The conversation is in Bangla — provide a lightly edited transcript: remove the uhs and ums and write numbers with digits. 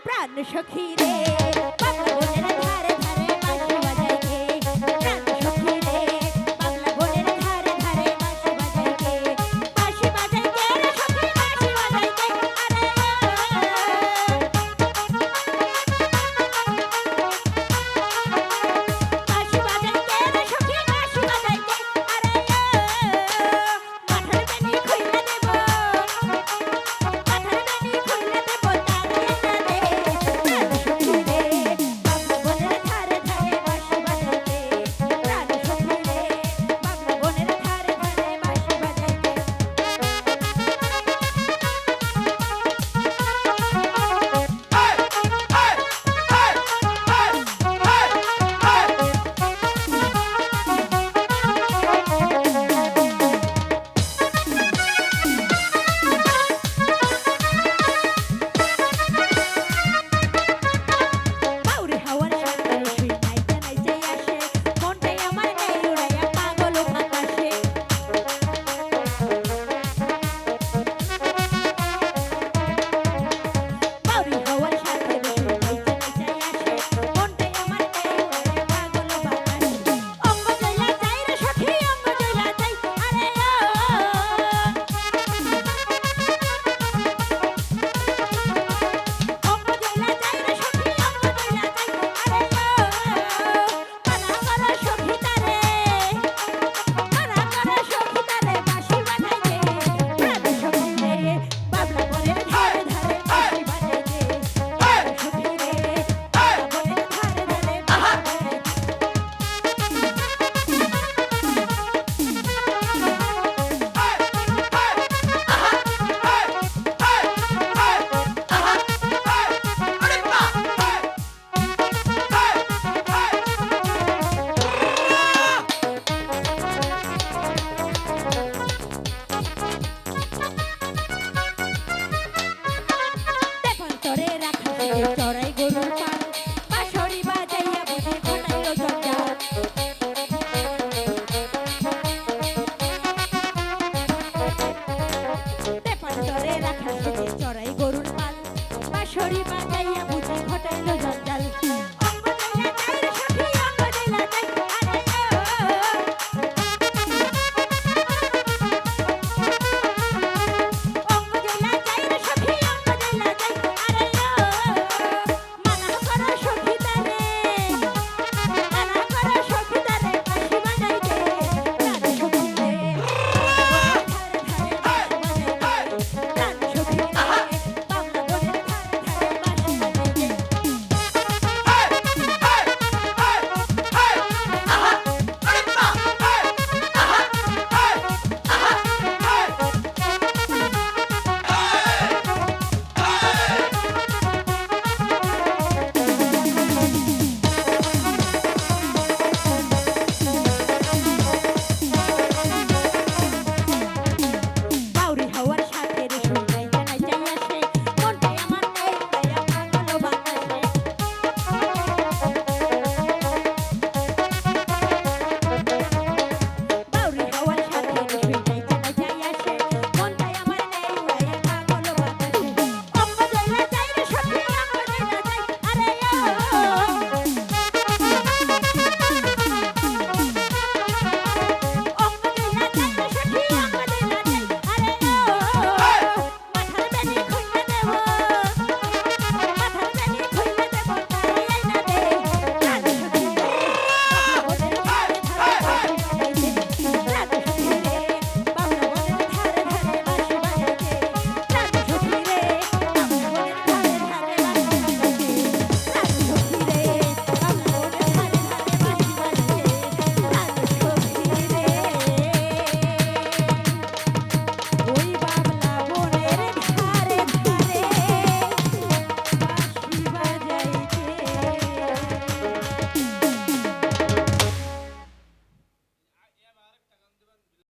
প্রাণ সখী রে বাংলা বনের ধারে ধারে বাঁশি বাজায় কে প্রাণ সখী রে বাংলা বনের ধারে ধারে বাঁশি বাজায় কে বাঁশি বাজায় কে রে সখী বাঁশি বাজায় কে আরে বাঁশি বাজায় কে রে সখী বাঁশি বাজায় কে আরে মাথার বেনি খুইলা দেব মাথার বেনি খুইলা দেব তারে প্রাণ সখী রে বাংলা বনের ধারে ধারে বাঁশি বাজায় কে প্রাণ সখী রে বাংলা বনের ধারে ধারে বাঁশি বাজায় কে বাউরে হাওয়ার সাথে শুই নাইতে নাইতে আসে মনটাই আমার নেই উড়াইয়া পাগল আকাশে বাউরে হাওয়ার সাথে শুই নাইতে নাইতে আসে মনটাই আমার নেই উড়াইয়া পাগল বাতাসে অঙ্গ জয়লা যাই রে সখী অঙ্গ জয়লা যাই আরে অঙ্গ জয়লা যাই রে সখী অঙ্গ জয়লা যাই আরে কানা করা সখী তারে কানা করা সখী তারে বাঁশি বাজায় কে প্রাণ সখী রে বাবলা বনের ধারে ধারে বাঁশি বাজায় কে প্রাণ সখী রে বাবলা বনের ধারে ধারে বাঁশি বাজায় কে তেপান্তরে রাখা থেকে চড়াই গরুর পাল বাঁশরি বাজাইয়া বুঝি ঘটাইল জঞ্জাল তেপান্তরে রাখা থেকে চড়াই গরুর পাল বাঁশরি বাজাইয়া